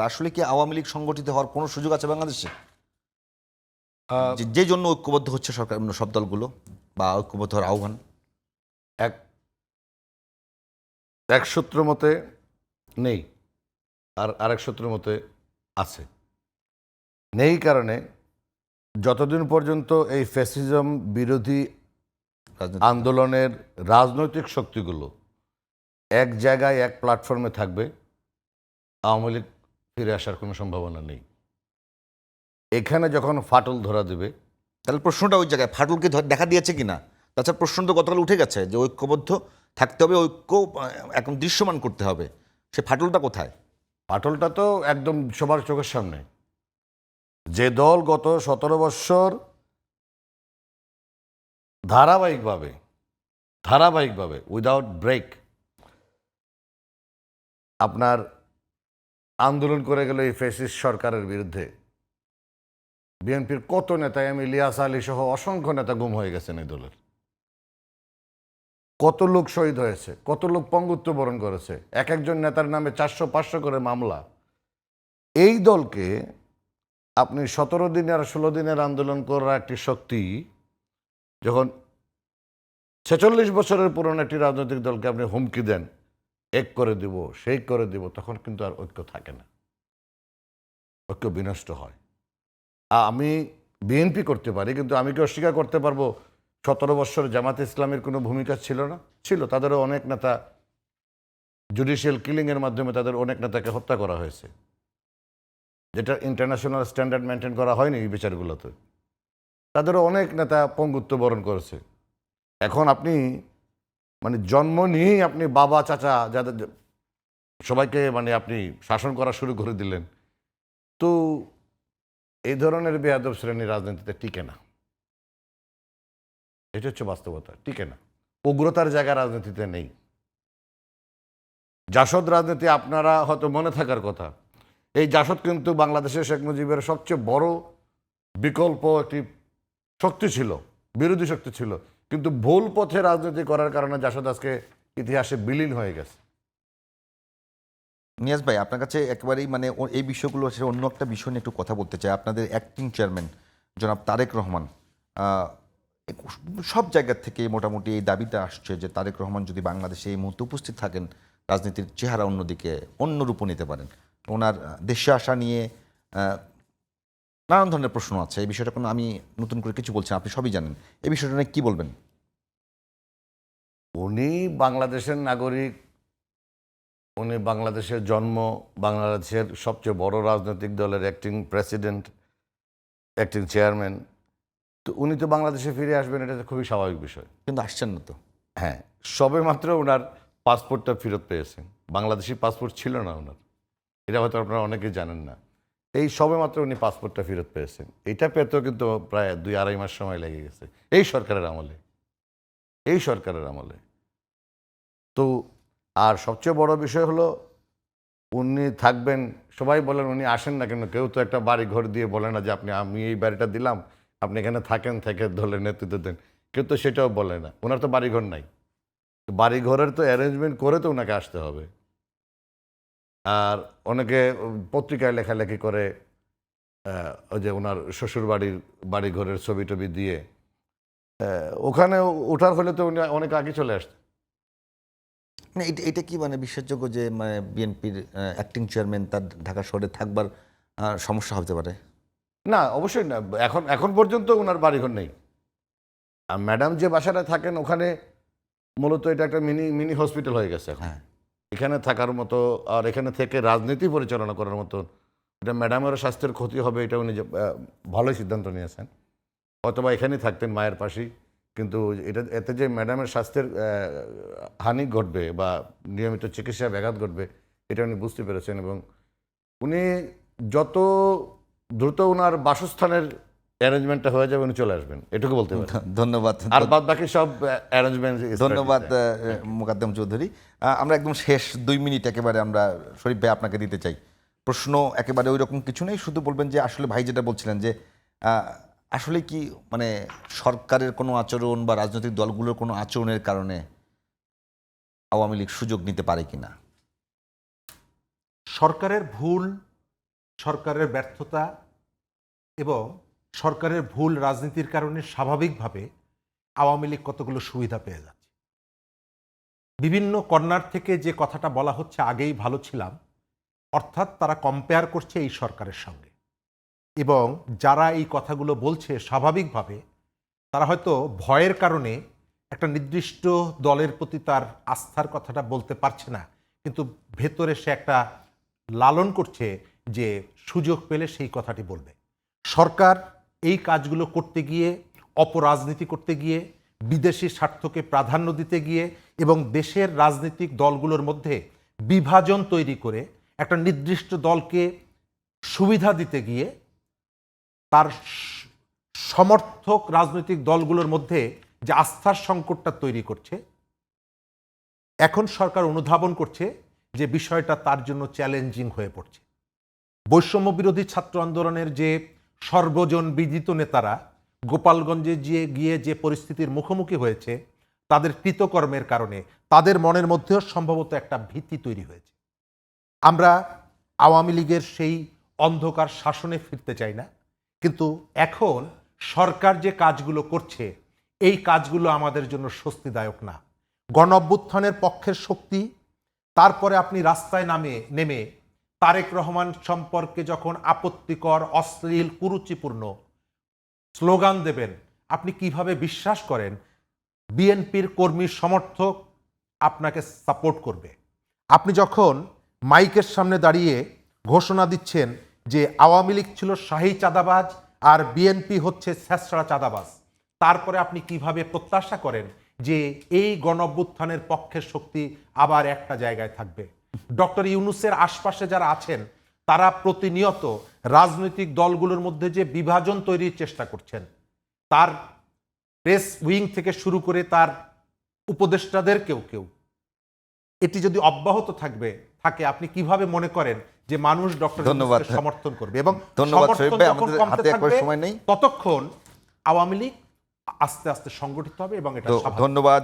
আসলে কি আওয়ামী লীগ সংগঠিত হওয়ার কোনো সুযোগ আছে বাংলাদেশে? আহ, যে জন্য ঐক্যবদ্ধ হচ্ছে সরকার সব দলগুলো বা ঐক্যবদ্ধ হওয়ার আহ্বান? এক এক সূত্র মতে নেই, আর আরেক সূত্র মতে আছে। নেই কারণে যতদিন পর্যন্ত এই ফ্যাসিজম বিরোধী রাজনীতি আন্দোলনের রাজনৈতিক শক্তিগুলো এক জায়গায় এক প্ল্যাটফর্মে থাকবে, আওয়ামী লীগ ফিরে আসার কোনো সম্ভাবনা নেই। এখানে যখন ফাটল ধরা দেবে, তাহলে প্রশ্নটা ওই জায়গায় ফাটল কি দেখা দিয়েছে কিনা? তাছাড়া প্রশ্ন তো গতকাল উঠে গেছে যে ঐক্যবদ্ধ থাকতে হবে, ঐক্য এখন দৃশ্যমান করতে হবে। সে ফাটলটা কোথায়? ফাটলটা তো একদম সবার চোখের সামনে। যে দল গত 17 বৎসর ধারাবাহিকভাবে উইদাউট ব্রেক আপনার আন্দোলন করে গেল এই ফ্যাসিস্ট সরকারের বিরুদ্ধে, বিএনপির কত নেতা, ইলিয়াস আলী সহ অসংখ্য নেতা গুম হয়ে গেছেন এই দলের। কত লোক শহীদ হয়েছে, কত লোক পঙ্গুত্ব বরণ করেছে, এক একজন নেতার নামে 400-500 করে মামলা। এই দলকে আপনি 17 দিন আর 16 দিনের আন্দোলন করার একটি শক্তি, যখন 46 বছরের পুরনো একটি রাজনৈতিক দলকে আপনি হুমকি দেন এক করে দিব, সেই করে দিব, তখন কিন্তু আর ঐক্য থাকে না, ঐক্য বিনষ্ট হয়। আমি বিএনপি করতে পারি, কিন্তু আমি কি অস্বীকার করতে পারবো 17 বছর জামাতে ইসলামের কোনো ভূমিকা ছিল না? ছিল। তাদেরও অনেক নেতা, জুডিশিয়াল কিলিংয়ের মাধ্যমে তাদের অনেক নেতাকে হত্যা করা হয়েছে, যেটা ইন্টারন্যাশনাল স্ট্যান্ডার্ড মেনটেন করা হয়নি এই বিচারগুলোতে। তাদেরও অনেক নেতা পঙ্গুত্ব বরণ করেছে। এখন আপনি মানে জন্ম নিয়েই আপনি বাবা চাচা যাদের সবাইকে মানে আপনি শাসন করা শুরু করে দিলেন, তো এই ধরনের বেয়াদব শ্রেণী রাজনীতিতে টিকে না। এটা হচ্ছে বাস্তবতা, টিকে না। উগ্রতার জায়গা রাজনীতিতে নেই। জাসদ রাজনীতি আপনারা হয়তো মনে থাকার কথা, এই জাসদ কিন্তু বাংলাদেশের শেখ মুজিবের সবচেয়ে বড় বিকল্প একটি শক্তি ছিল, বিরোধী শক্তি ছিল, কিন্তু ভুল পথে রাজনীতি করার কারণে জাসদ আজকে ইতিহাসে বিলীন হয়ে গেছে। নিয়াজ ভাই, আপনার কাছে একেবারেই মানে এই বিষয়গুলো সে অন্য একটা বিষয় নিয়ে একটু কথা বলতে চাই। আপনাদের অ্যাক্টিং চেয়ারম্যান জনাব তারেক রহমান, আহ, সব জায়গা থেকে মোটামুটি এই দাবিটা আসছে যে তারেক রহমান যদি বাংলাদেশে এই মুহূর্তে উপস্থিত থাকেন, রাজনীতির চেহারা অন্যদিকে অন্য রূপ নিতে পারেন। ওনার দেশে আসা নিয়ে নানান ধরনের প্রশ্ন আছে। এই বিষয়টা কোনো আমি নতুন করে কিছু বলছি না, আপনি সবই জানেন। এই বিষয়টা নিয়ে কী বলবেন? উনি বাংলাদেশের নাগরিক, উনি বাংলাদেশের জন্ম, বাংলাদেশের সবচেয়ে বড় রাজনৈতিক দলের অ্যাক্টিং প্রেসিডেন্ট, অ্যাক্টিং চেয়ারম্যান, তো উনি তো বাংলাদেশে ফিরে আসবেন, এটা তো খুবই স্বাভাবিক বিষয়। কিন্তু আসছেন না তো। হ্যাঁ, সবে মাত্র ওনার পাসপোর্টটা ফেরত পেয়েছেন। বাংলাদেশি পাসপোর্ট ছিল না ওনার, এটা হয়তো আপনারা অনেকেই জানেন না। এই সবে মাত্র উনি পাসপোর্টটা ফেরত পেয়েছেন। এটা পেতেও কিন্তু প্রায় 2-2.5 মাস সময় লেগে গেছে এই সরকারের আমলে। তো আর সবচেয়ে বড় বিষয় হলো উনি থাকবেন, সবাই বলেন উনি আসেন না কেন, কেউ তো একটা বাড়ি ঘর দিয়ে বলে না যে আমি এই বাড়িটা দিলাম, আপনি এখানে থাকেন, থেকে দলের নেতৃত্ব দেন। কেউ তো সেটাও বলে না। ওনার তো বাড়িঘর নাই, বাড়িঘরের তো অ্যারেঞ্জমেন্ট করে তো ওনাকে আসতে হবে। আর অনেকে পত্রিকায় লেখালেখি করে ওই যে ওনার শ্বশুর বাড়িঘরের ছবি টবি দিয়ে, ওখানে ওঠার হলে তো উনি অনেক আগে চলে আসতেন। না, এটা কি মানে বিশ্বাসযোগ্য যে মানে বিএনপির অ্যাক্টিং চেয়ারম্যান তার ঢাকা শহরে থাকবার সমস্যা হতে পারে? না, অবশ্যই না। এখন পর্যন্ত ওনার বাড়িঘর নেই। আর ম্যাডাম যে বাসাটা থাকেন ওখানে মূলত এটা একটা মিনি মিনি হসপিটাল হয়ে গেছে এখন। হ্যাঁ। এখানে থাকার মতো আর এখানে থেকে রাজনীতি পরিচালনা করার মতো, এটা ম্যাডামেরও স্বাস্থ্যের ক্ষতি হবে, এটা উনি ভালোই সিদ্ধান্ত নিয়েছেন। অথবা এখানেই থাকতেন মায়ের পাশেই, কিন্তু এতে যে ম্যাডামের স্বাস্থ্যের হানি ঘটবে বা নিয়মিত চিকিৎসায় ব্যাঘাত ঘটবে, এটা উনি বুঝতে পেরেছেন। এবং উনি যত দ্রুত ওনার বাসস্থানের অ্যারেঞ্জমেন্টটা হয়ে যাবে উনি চলে আসবেন, এটুকু বলতে পারি। ধন্যবাদ। আর বাদ বাকি সব অ্যারেঞ্জমেন্ট। ধন্যবাদ মোকাদ্দেম চৌধুরী। আমরা একদম শেষ 2 মিনিট একেবারে আমরা শরীফ ভাই আপনাকে দিতে চাই। প্রশ্ন একেবারে ওই রকম কিছু নেই, শুধু বলবেন যে আসলে ভাই যেটা বলছিলেন যে আসলে কি মানে সরকারের কোনো আচরণ বা রাজনৈতিক দলগুলোর কোনো আচরণের কারণে আওয়ামী লীগ সুযোগ নিতে পারে কিনা? সরকারের ভুল সরকারের ব্যর্থতা এবং সরকারের ভুল রাজনীতির কারণে স্বাভাবিকভাবে আওয়ামী লীগ কতগুলো সুবিধা পেয়ে যাচ্ছে। বিভিন্ন কর্নার থেকে যে কথাটা বলা হচ্ছে আগেই ভালো ছিলাম, অর্থাৎ তারা কম্পেয়ার করছে এই সরকারের সঙ্গে, এবং যারা এই কথাগুলো বলছে স্বাভাবিকভাবে তারা হয়তো ভয়ের কারণে একটা নির্দিষ্ট দলের প্রতি তার আস্থার কথাটা বলতে পারছে না, কিন্তু ভেতরে সে একটা লালন করছে যে সুযোগ পেলে সেই কথাটি বলবে। সরকার এই কাজগুলো করতে গিয়ে, অপরাজনীতি করতে গিয়ে, বিদেশি স্বার্থকে প্রাধান্য দিতে গিয়ে এবং দেশের রাজনৈতিক দলগুলোর মধ্যে বিভাজন তৈরি করে একটা নির্দিষ্ট দলকে সুবিধা দিতে গিয়ে তার সমর্থক রাজনৈতিক দলগুলোর মধ্যে যে আস্থার সংকটটা তৈরি করছে, এখন সরকার অনুধাবন করছে যে বিষয়টা তার জন্য চ্যালেঞ্জিং হয়ে পড়ছে। বৈষম্য বিরোধী ছাত্র আন্দোলনের যে সর্বজন বিদিত নেতারা গোপালগঞ্জে গিয়ে যে পরিস্থিতির মুখোমুখি হয়েছে, তাদের কৃতকর্মের কারণে তাদের মনের মধ্যেও সম্ভবত একটা ভীতি তৈরি হয়েছে। আমরা আওয়ামী লীগের সেই অন্ধকার শাসনে ফিরতে চাই না, কিন্তু এখন সরকার যে কাজগুলো করছে এই কাজগুলো আমাদের জন্য স্বস্তিদায়ক না। গণ অভ্যুত্থানের পক্ষের শক্তি, তারপরে আপনি রাস্তায় নেমে তারেক রহমান সম্পর্কে যখন আপত্তিকর, অশ্লীল, কুরুচিপূর্ণ স্লোগান দেবেন, আপনি কিভাবে বিশ্বাস করেন বিএনপির কর্মী সমর্থক আপনাকে সাপোর্ট করবে? আপনি যখন মাইকের সামনে দাঁড়িয়ে ঘোষণা দিচ্ছেন যে আওয়ামী লীগ ছিল শাহী চাঁদাবাজ আর বিএনপি হচ্ছে ছেঁচড়া চাঁদাবাজ, তারপরে আপনি কিভাবে প্রত্যাশা করেন যে এই গণ অভ্যুত্থানের পক্ষের শক্তি আবার একটা জায়গায় থাকবে? ডক্টর ইউনূসের আশপাশে যারা আছেন তারা প্রতিনিয়ত রাজনৈতিক দলগুলোর মধ্যে যে বিভাজন তৈরির চেষ্টা করছেন, তার প্রেস উইং থেকে শুরু করে তার উপদেষ্টাদের কেউ এটি যদি অব্যাহত থাকে, আপনি কিভাবে মনে করেন যে মানুষ ডক্টর ধন্যবাদ। ইউনূসকে সমর্থন করবে? এবং ধন্যবাদ সমর্থন শরীফ ভাই, যখন আমাদের কমতে হাতে একবার থাকবে, সময় নেই। ততক্ষণ আওয়ামী লীগ আস্তে আস্তে সংগঠিত হবে এবং এটা তো স্বাভাবিক। ধন্যবাদ